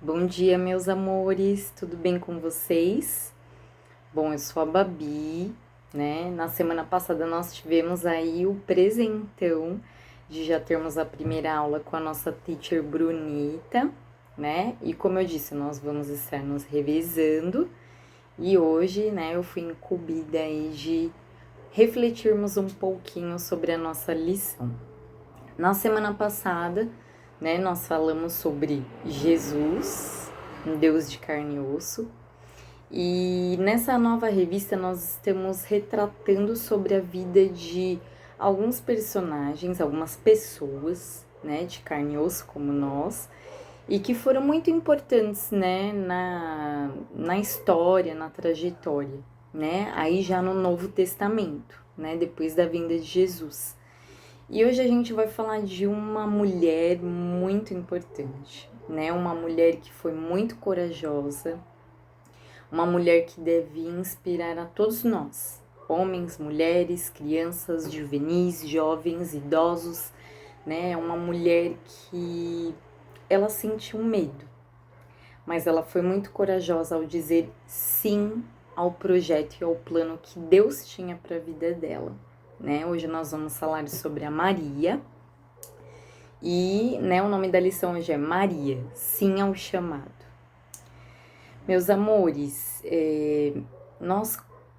Bom dia, meus amores, tudo bem com vocês? Bom, eu sou a Babi, né? Na semana passada nós tivemos aí o presentão de já termos a primeira aula com a nossa teacher Brunita, né? E como eu disse, nós vamos estar nos revezando e hoje, né, eu fui incumbida aí de refletirmos um pouquinho sobre a nossa lição. Na semana passada, né, nós falamos sobre Jesus, um Deus de carne e osso, e nessa nova revista nós estamos retratando sobre a vida de alguns personagens, algumas pessoas, né, de carne e osso como nós, e que foram muito importantes, né, na história, na trajetória, né, aí já no Novo Testamento, né, depois da vinda de Jesus. E hoje a gente vai falar de uma mulher muito importante, né? Uma mulher que foi muito corajosa, uma mulher que deve inspirar a todos nós, homens, mulheres, crianças, juvenis, jovens, idosos, né? Uma mulher que ela sentiu medo, mas ela foi muito corajosa ao dizer sim ao projeto e ao plano que Deus tinha para a vida dela, né? Hoje nós vamos falar sobre a Maria. E, né, o nome da lição hoje é Maria, sim ao chamado. Meus amores, nós,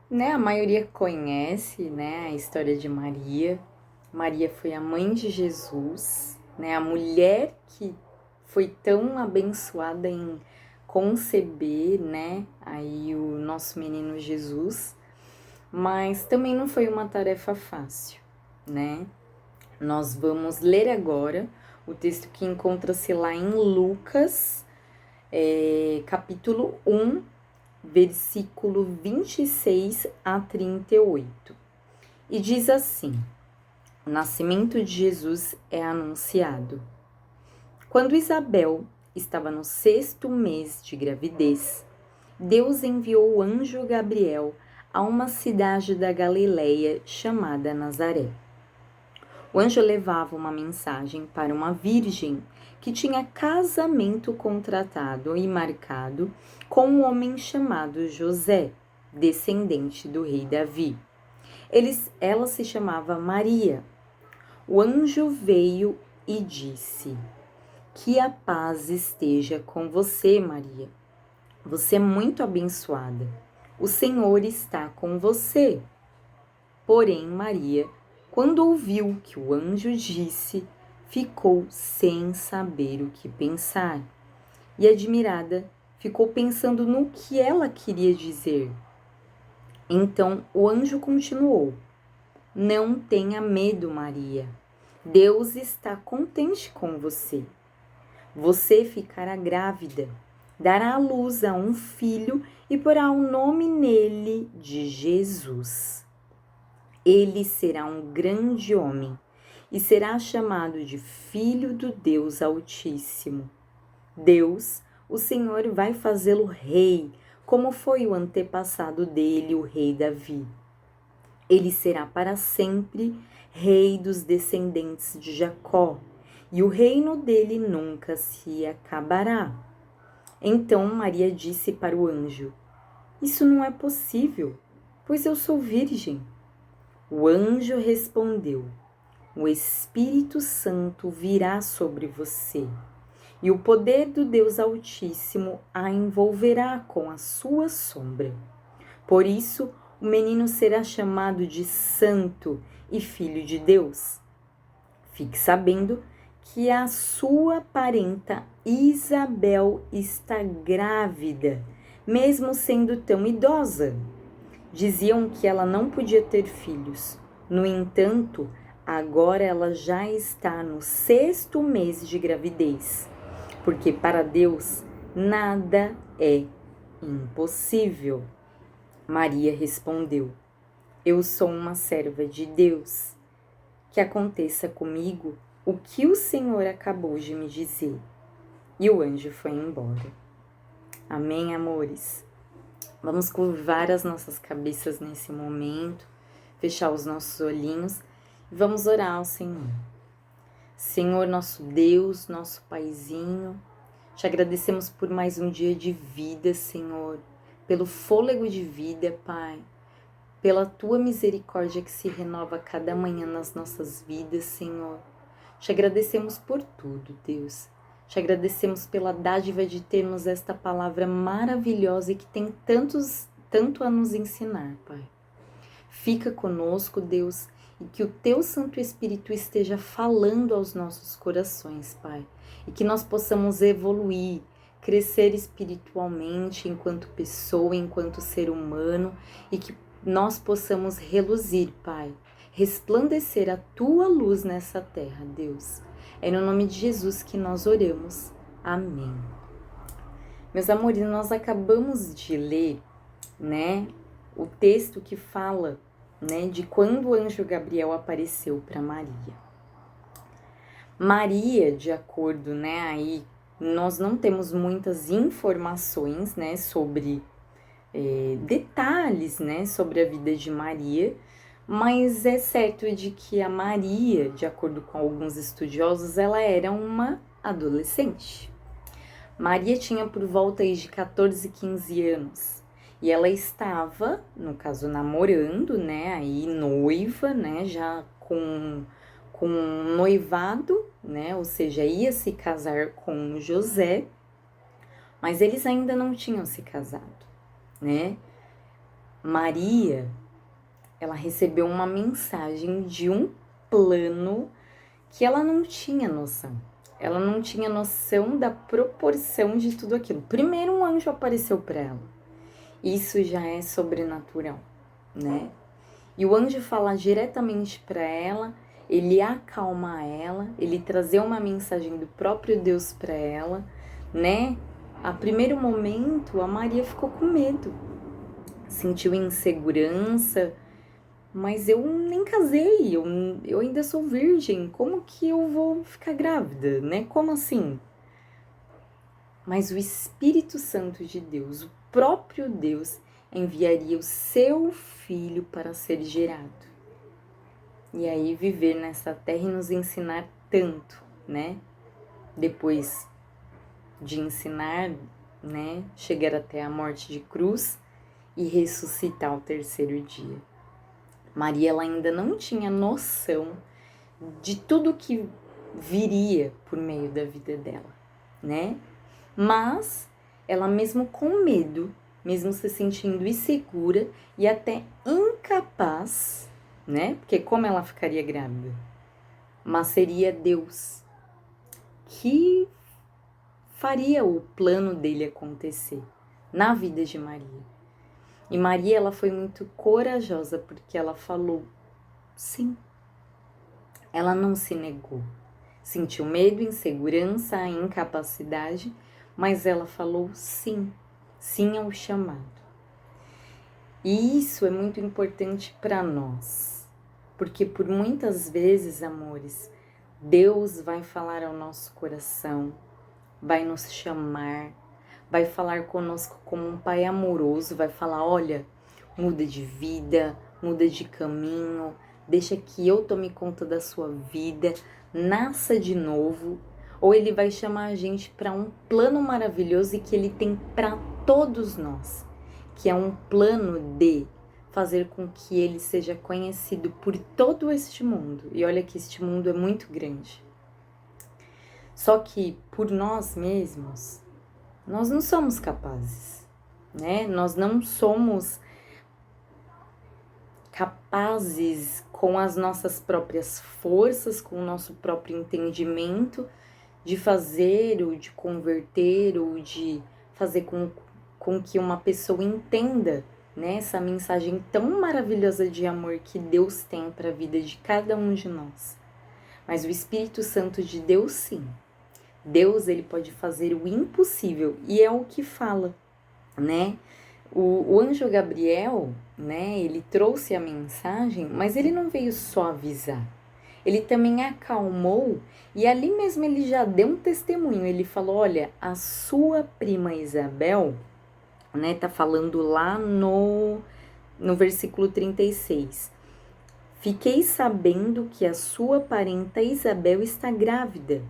né, a maioria conhece, né, a história de Maria. Maria foi a mãe de Jesus, né, a mulher que foi tão abençoada em conceber, né, aí o nosso menino Jesus, mas também não foi uma tarefa fácil, né? Nós vamos ler agora o texto que encontra-se lá em Lucas, capítulo 1, versículo 26 a 38. E diz assim: o nascimento de Jesus é anunciado. Quando Isabel estava no 6º mês de gravidez, Deus enviou o anjo Gabriel a uma cidade da Galileia chamada Nazaré. O anjo levava uma mensagem para uma virgem que tinha casamento contratado e marcado com um homem chamado José, descendente do rei Davi. Ela se chamava Maria. O anjo veio e disse: que a paz esteja com você, Maria. Você é muito abençoada. O Senhor está com você. Porém, Maria, quando ouviu que o anjo disse, ficou sem saber o que pensar. E admirada, ficou pensando no que ela queria dizer. Então o anjo continuou: não tenha medo, Maria. Deus está contente com você. Você ficará grávida, dará à luz a um filho e porá o nome nele de Jesus. Ele será um grande homem e será chamado de Filho do Deus Altíssimo. Deus, o Senhor, vai fazê-lo rei, como foi o antepassado dele, o rei Davi. Ele será para sempre rei dos descendentes de Jacó, e o reino dele nunca se acabará. Então Maria disse para o anjo: isso não é possível, pois eu sou virgem. O anjo respondeu: o Espírito Santo virá sobre você, e o poder do Deus Altíssimo a envolverá com a sua sombra. Por isso, o menino será chamado de Santo e Filho de Deus. Fique sabendo que a sua parenta Isabel está grávida, mesmo sendo tão idosa. Diziam que ela não podia ter filhos. No entanto, agora ela já está no 6º mês de gravidez, porque para Deus nada é impossível. Maria respondeu: eu sou uma serva de Deus. Que aconteça comigo o que o Senhor acabou de me dizer. E o anjo foi embora. Amém, amores? Vamos curvar as nossas cabeças nesse momento, fechar os nossos olhinhos e vamos orar ao Senhor. Senhor, nosso Deus, nosso Paizinho, Te agradecemos por mais um dia de vida, Senhor, pelo fôlego de vida, Pai, pela Tua misericórdia que se renova cada manhã nas nossas vidas, Senhor. Te agradecemos por tudo, Deus. Te agradecemos pela dádiva de termos esta palavra maravilhosa e que tem tanto a nos ensinar, Pai. Fica conosco, Deus, e que o Teu Santo Espírito esteja falando aos nossos corações, Pai. E que nós possamos evoluir, crescer espiritualmente enquanto pessoa, enquanto ser humano, e que nós possamos reluzir, Pai, resplandecer a Tua luz nessa terra, Deus. É no nome de Jesus que nós oramos. Amém. Meus amores, nós acabamos de ler, né, o texto que fala, né, de quando o anjo Gabriel apareceu para Maria. Maria, de acordo, né, aí nós não temos muitas informações, né, sobre detalhes, né, sobre a vida de Maria, mas é certo de que a Maria, de acordo com alguns estudiosos, ela era uma adolescente. Maria tinha por volta aí de 14, 15 anos e ela estava, no caso, namorando, né, aí noiva, né, já com um noivado, né, ou seja, ia se casar com José, mas eles ainda não tinham se casado, né? Maria, ela recebeu uma mensagem de um plano que ela não tinha noção. Ela não tinha noção da proporção de tudo aquilo. Primeiro um anjo apareceu para ela. Isso já é sobrenatural, né? E o anjo fala diretamente para ela, ele acalma ela, ele trazer uma mensagem do próprio Deus para ela, né? A primeiro momento, a Maria ficou com medo, sentiu insegurança, mas eu nem casei, eu ainda sou virgem, como que eu vou ficar grávida, né? Como assim? Mas o Espírito Santo de Deus, o próprio Deus, enviaria o seu filho para ser gerado. E aí viver nessa terra e nos ensinar tanto, né? Depois de ensinar, né? Chegar até a morte de cruz e ressuscitar ao terceiro dia. Maria, ela ainda não tinha noção de tudo que viria por meio da vida dela, né? Mas ela mesmo com medo, mesmo se sentindo insegura e até incapaz, né? Porque como ela ficaria grávida? Mas seria Deus que faria o plano dele acontecer na vida de Maria. E Maria, ela foi muito corajosa porque ela falou sim. Ela não se negou. Sentiu medo, insegurança, incapacidade, mas ela falou sim. Sim ao chamado. E isso é muito importante para nós. Porque por muitas vezes, amores, Deus vai falar ao nosso coração, vai nos chamar, vai falar conosco como um pai amoroso, vai falar, olha, muda de vida, muda de caminho, deixa que eu tome conta da sua vida, nasça de novo. Ou ele vai chamar a gente para um plano maravilhoso e que ele tem para todos nós, que é um plano de fazer com que ele seja conhecido por todo este mundo. E olha que este mundo é muito grande. Só que por nós mesmos, nós não somos capazes, né? Nós não somos capazes com as nossas próprias forças, com o nosso próprio entendimento, de fazer ou de converter ou de fazer com que uma pessoa entenda, né, essa mensagem tão maravilhosa de amor que Deus tem para a vida de cada um de nós. Mas o Espírito Santo de Deus, sim. Deus, ele pode fazer o impossível, e é o que fala, né? O anjo Gabriel, né, ele trouxe a mensagem, mas ele não veio só avisar. Ele também acalmou, e ali mesmo ele já deu um testemunho. Ele falou, olha, a sua prima Isabel, né, tá falando lá no versículo 36. Fiquei sabendo que a sua parenta Isabel está grávida,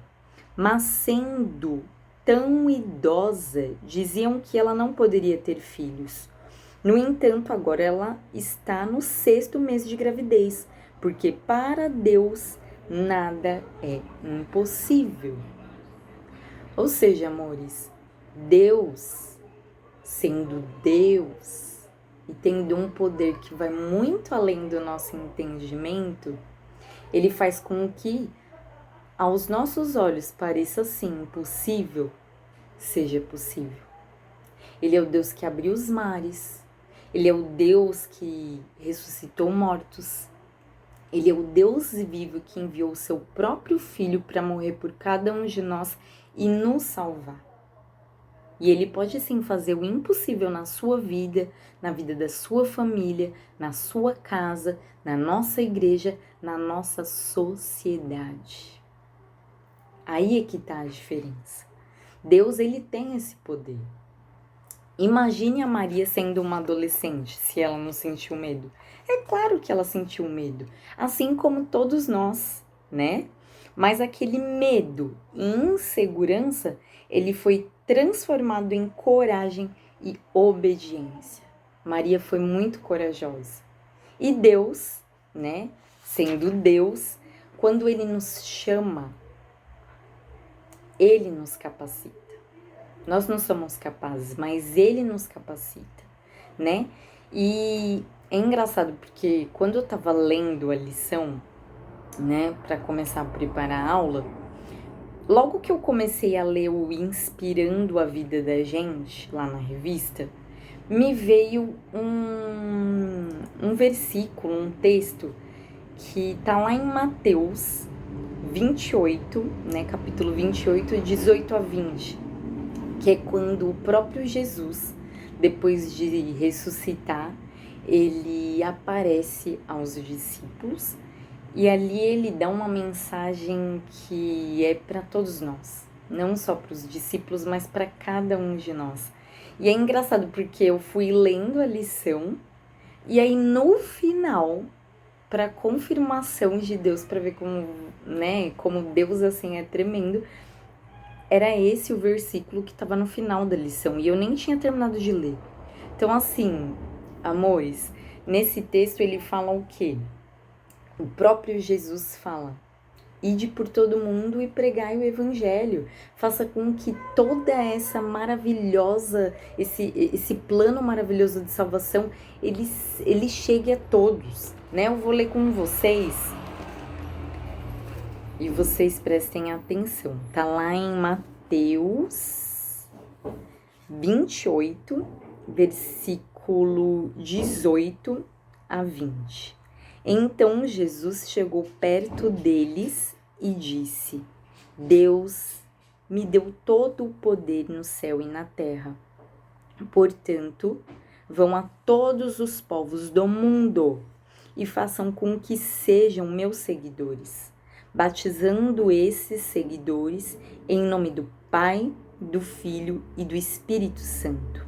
mas sendo tão idosa, diziam que ela não poderia ter filhos. No entanto, agora ela está no 6º mês de gravidez, porque para Deus nada é impossível. Ou seja, amores, Deus, sendo Deus e tendo um poder que vai muito além do nosso entendimento, Ele faz com que aos nossos olhos pareça assim impossível, seja possível. Ele é o Deus que abriu os mares, Ele é o Deus que ressuscitou mortos, Ele é o Deus vivo que enviou o seu próprio Filho para morrer por cada um de nós e nos salvar. E Ele pode sim fazer o impossível na sua vida, na vida da sua família, na sua casa, na nossa igreja, na nossa sociedade. Aí é que está a diferença. Deus, Ele tem esse poder. Imagine a Maria sendo uma adolescente, se ela não sentiu medo. É claro que ela sentiu medo, assim como todos nós, né? Mas aquele medo e insegurança, ele foi transformado em coragem e obediência. Maria foi muito corajosa. E Deus, né? Sendo Deus, quando Ele nos chama, Ele nos capacita. Nós não somos capazes, mas Ele nos capacita, né? E é engraçado porque quando eu tava lendo a lição, né, para começar a preparar a aula, logo que eu comecei a ler o Inspirando a Vida da Gente, lá na revista, me veio um versículo, um texto, que tá lá em Mateus 28, né, capítulo 28, 18 a 20, que é quando o próprio Jesus, depois de ressuscitar, ele aparece aos discípulos e ali ele dá uma mensagem que é para todos nós, não só para os discípulos, mas para cada um de nós. E é engraçado porque eu fui lendo a lição e aí no final, para confirmação de Deus, para ver como, né, como Deus assim é tremendo, era esse o versículo que estava no final da lição e eu nem tinha terminado de ler. Então, assim, amores, nesse texto ele fala o quê? O próprio Jesus fala: ide por todo mundo e pregai o evangelho. Faça com que toda essa maravilhosa, esse plano maravilhoso de salvação, ele chegue a todos, né? Eu vou ler com vocês. E vocês prestem atenção. Tá lá em Mateus 28, versículo 18 a 20. Então Jesus chegou perto deles e disse: Deus me deu todo o poder no céu e na terra. Portanto, vão a todos os povos do mundo e façam com que sejam meus seguidores, batizando esses seguidores em nome do Pai, do Filho e do Espírito Santo,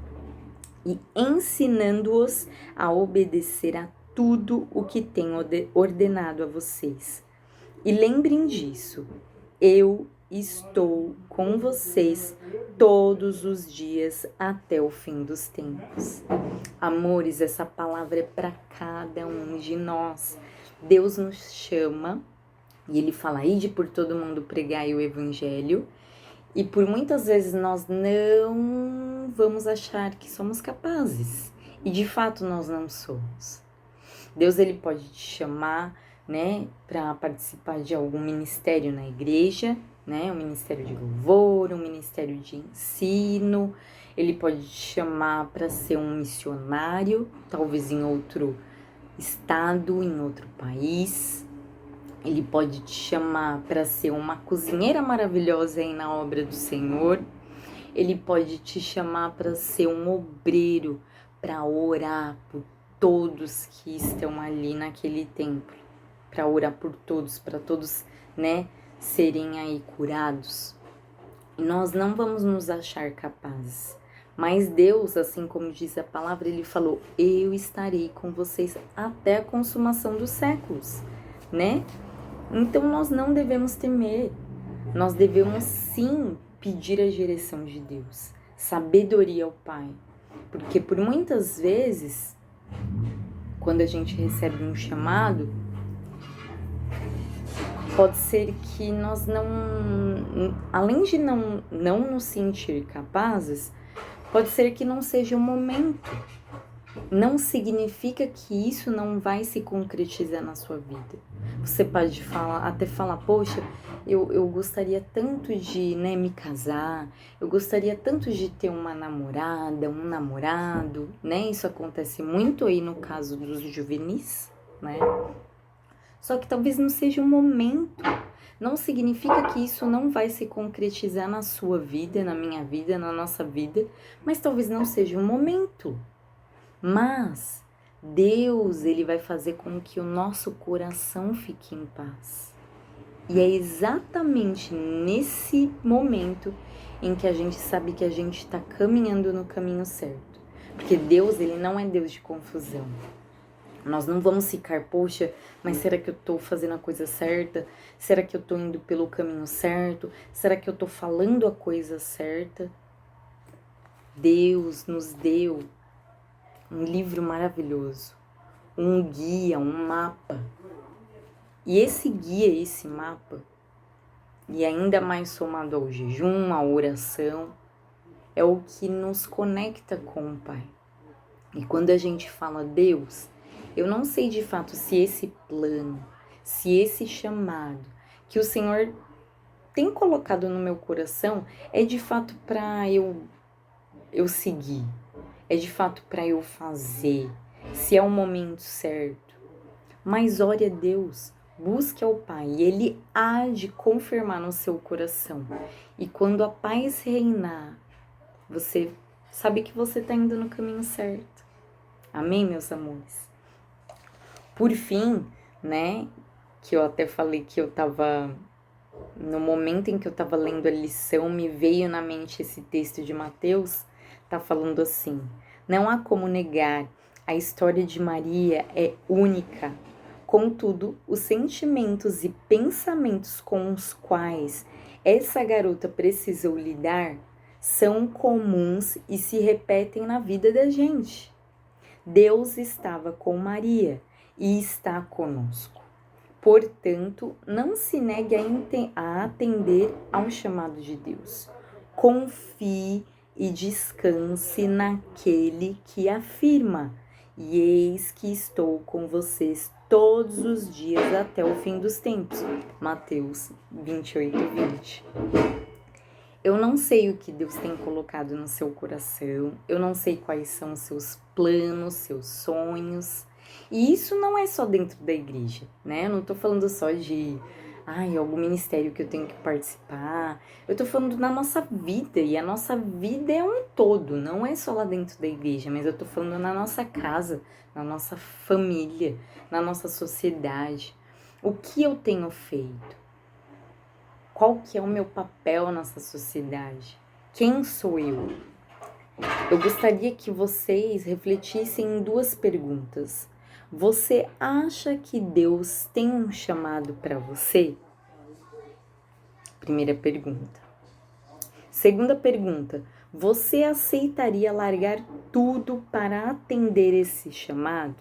e ensinando-os a obedecer a tudo o que tenho ordenado a vocês. E lembrem disso, eu estou com vocês todos os dias até o fim dos tempos. Amores, essa palavra é para cada um de nós. Deus nos chama e Ele fala: ide por todo mundo pregai o evangelho. E por muitas vezes nós não vamos achar que somos capazes. E de fato nós não somos. Deus, Ele pode te chamar, né, para participar de algum ministério na igreja, né, um ministério de louvor, um ministério de ensino. Ele pode te chamar para ser um missionário, talvez em outro estado, em outro país. Ele pode te chamar para ser uma cozinheira maravilhosa aí na obra do Senhor. Ele pode te chamar para ser um obreiro, para orar por todos que estão ali naquele templo, para orar por todos, para todos, né, serem aí curados. E nós não vamos nos achar capazes, mas Deus, assim como diz a palavra, Ele falou: eu estarei com vocês até a consumação dos séculos, né? Então nós não devemos temer, nós devemos sim pedir a direção de Deus, sabedoria ao Pai. Porque por muitas vezes, quando a gente recebe um chamado, pode ser que nós não, além de não nos sentir capazes, pode ser que não seja o momento. Não significa que isso não vai se concretizar na sua vida. Você pode até falar, poxa, eu gostaria tanto de me casar, eu gostaria tanto de ter uma namorada, um namorado, né? Isso acontece muito aí no caso dos juvenis, né? Só que talvez não seja o momento. Não significa que isso não vai se concretizar na sua vida, na minha vida, na nossa vida, mas talvez não seja o momento. Mas Deus, Ele vai fazer com que o nosso coração fique em paz. E é exatamente nesse momento em que a gente sabe que a gente está caminhando no caminho certo. Porque Deus, Ele não é Deus de confusão. Nós não vamos ficar, poxa, mas será que eu estou fazendo a coisa certa? Será que eu estou indo pelo caminho certo? Será que eu estou falando a coisa certa? Deus nos deu um livro maravilhoso, um guia, um mapa. E esse guia, esse mapa, e ainda mais somado ao jejum, à oração, é o que nos conecta com o Pai. E quando a gente fala Deus, eu não sei de fato se esse plano, se esse chamado que o Senhor tem colocado no meu coração é de fato para eu seguir, é de fato para eu fazer, se é o momento certo. Mas ore a Deus, busque ao Pai, e Ele há de confirmar no seu coração. E quando a paz reinar, você sabe que você está indo no caminho certo. Amém, meus amores? Por fim, né, que eu até falei que eu estava, no momento em que eu estava lendo a lição, me veio na mente esse texto de Mateus, tá falando assim: não há como negar, a história de Maria é única. Contudo, os sentimentos e pensamentos com os quais essa garota precisou lidar são comuns e se repetem na vida da gente. Deus estava com Maria e está conosco. Portanto, não se negue a atender ao chamado de Deus. Confie e descanse naquele que afirma: e eis que estou com vocês todos os dias até o fim dos tempos. Mateus 28:20. Eu não sei o que Deus tem colocado no seu coração, eu não sei quais são os seus planos, seus sonhos. E isso não é só dentro da igreja, né? Eu não tô falando só de algum ministério que eu tenho que participar. Eu tô falando na nossa vida, e a nossa vida é um todo, não é só lá dentro da igreja, mas eu tô falando na nossa casa, na nossa família, na nossa sociedade. O que eu tenho feito? Qual que é o meu papel nessa sociedade? Quem sou eu? Eu gostaria que vocês refletissem em duas perguntas. Você acha que Deus tem um chamado para você? Primeira pergunta. Segunda pergunta. Você aceitaria largar tudo para atender esse chamado?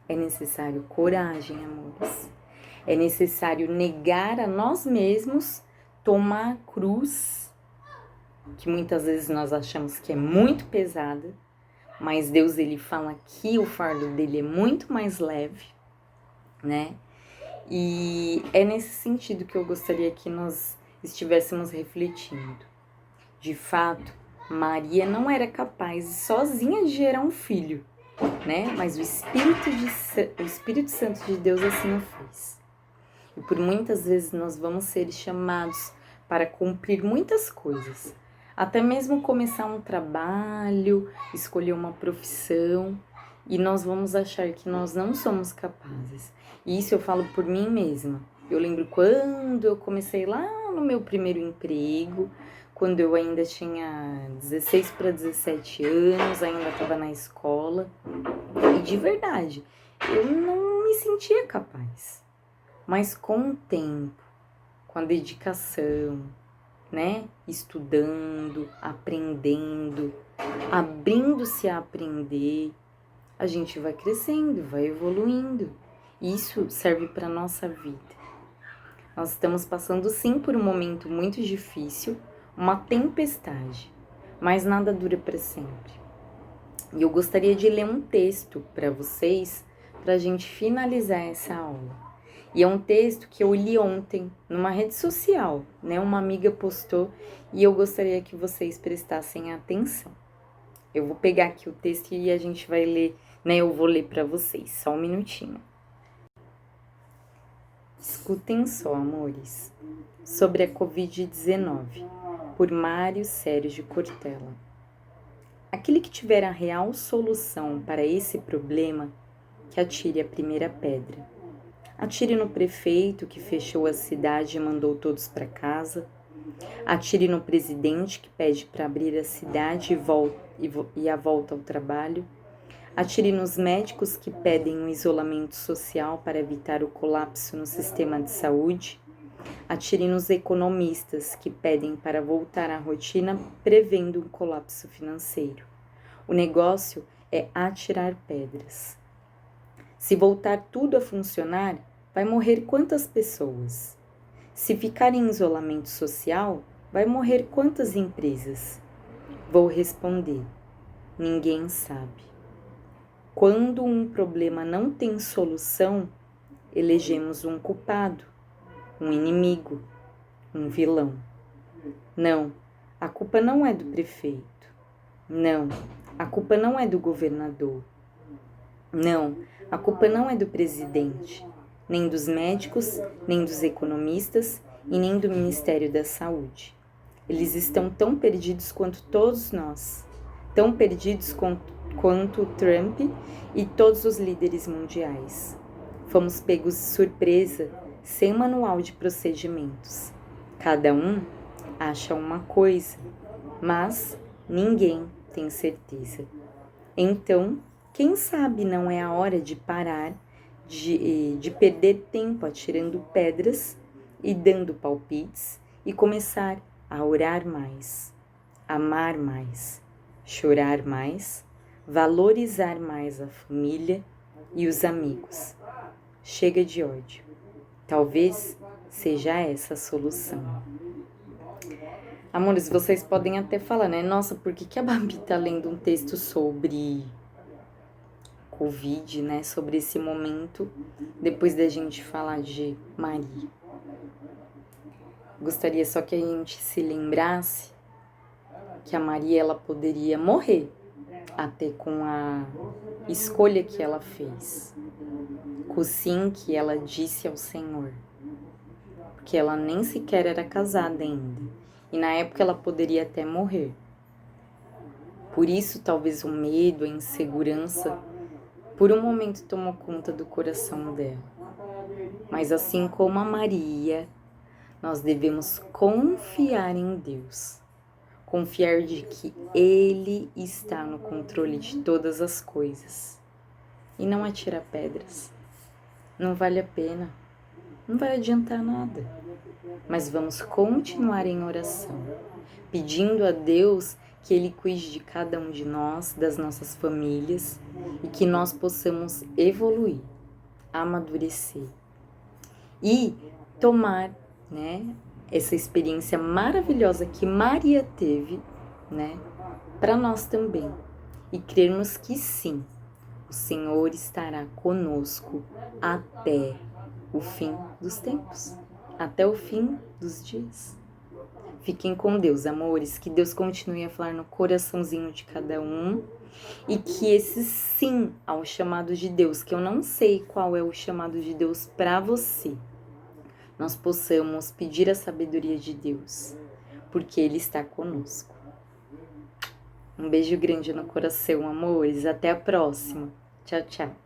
É necessário coragem, amores. É necessário negar a nós mesmos, tomar a cruz, que muitas vezes nós achamos que é muito pesada, mas Deus, Ele fala que o fardo dele é muito mais leve, né? E é nesse sentido que eu gostaria que nós estivéssemos refletindo. De fato, Maria não era capaz sozinha de gerar um filho, né? Mas o Espírito Santo de Deus assim o fez. E por muitas vezes nós vamos ser chamados para cumprir muitas coisas. Até mesmo começar um trabalho, escolher uma profissão, e nós vamos achar que nós não somos capazes. E isso eu falo por mim mesma. Eu lembro quando eu comecei lá no meu primeiro emprego, quando eu ainda tinha 16 para 17 anos, ainda estava na escola. E de verdade, eu não me sentia capaz. Mas com o tempo, com a dedicação, né? Estudando, aprendendo, abrindo-se a aprender, a gente vai crescendo, vai evoluindo. Isso serve para nossa vida. Nós estamos passando sim por um momento muito difícil, uma tempestade, mas nada dura para sempre. E eu gostaria de ler um texto para vocês, para a gente finalizar essa aula. E é um texto que eu li ontem numa rede social, né? Uma amiga postou e eu gostaria que vocês prestassem atenção. Eu vou pegar aqui o texto e a gente vai ler, né? Eu vou ler para vocês, só um minutinho. Escutem só, amores, sobre a Covid-19, por Mário Sérgio Cortella. Aquele que tiver a real solução para esse problema, que atire a primeira pedra. Atire no prefeito que fechou a cidade e mandou todos para casa. Atire no presidente que pede para abrir a cidade e a volta ao trabalho. Atire nos médicos que pedem um isolamento social para evitar o colapso no sistema de saúde. Atire nos economistas que pedem para voltar à rotina prevendo um colapso financeiro. O negócio é atirar pedras. Se voltar tudo a funcionar, vai morrer quantas pessoas? Se ficar em isolamento social, vai morrer quantas empresas? Vou responder: ninguém sabe. Quando um problema não tem solução, elegemos um culpado, um inimigo, um vilão. Não, a culpa não é do prefeito. Não, a culpa não é do governador. Não, a culpa não é do presidente, nem dos médicos, nem dos economistas e nem do Ministério da Saúde. Eles estão tão perdidos quanto todos nós, tão perdidos quanto Trump e todos os líderes mundiais. Fomos pegos de surpresa, sem manual de procedimentos. Cada um acha uma coisa, mas ninguém tem certeza. Então, quem sabe não é a hora de parar de perder tempo atirando pedras e dando palpites e começar a orar mais, amar mais, chorar mais, valorizar mais a família e os amigos. Chega de ódio. Talvez seja essa a solução. Amores, vocês podem até falar, né? Nossa, por que a Babi tá lendo um texto sobre Covid, né? Sobre esse momento, depois da gente falar de Maria. Gostaria só que a gente se lembrasse que a Maria, ela poderia morrer até com a escolha que ela fez, com o sim que ela disse ao Senhor, porque ela nem sequer era casada ainda, e na época ela poderia até morrer. Por isso, talvez o medo, a insegurança, por um momento tomou conta do coração dela. Mas assim como a Maria, nós devemos confiar em Deus. Confiar de que Ele está no controle de todas as coisas. E não atirar pedras. Não vale a pena. Não vai adiantar nada. Mas vamos continuar em oração, pedindo a Deus que Ele cuide de cada um de nós, das nossas famílias, e que nós possamos evoluir, amadurecer e tomar, né, essa experiência maravilhosa que Maria teve, né, para nós também, e crermos que sim, o Senhor estará conosco até o fim dos tempos, até o fim dos dias. Fiquem com Deus, amores, que Deus continue a falar no coraçãozinho de cada um e que esse sim ao chamado de Deus, que eu não sei qual é o chamado de Deus para você, nós possamos pedir a sabedoria de Deus, porque Ele está conosco. Um beijo grande no coração, amores. Até a próxima. Tchau, tchau.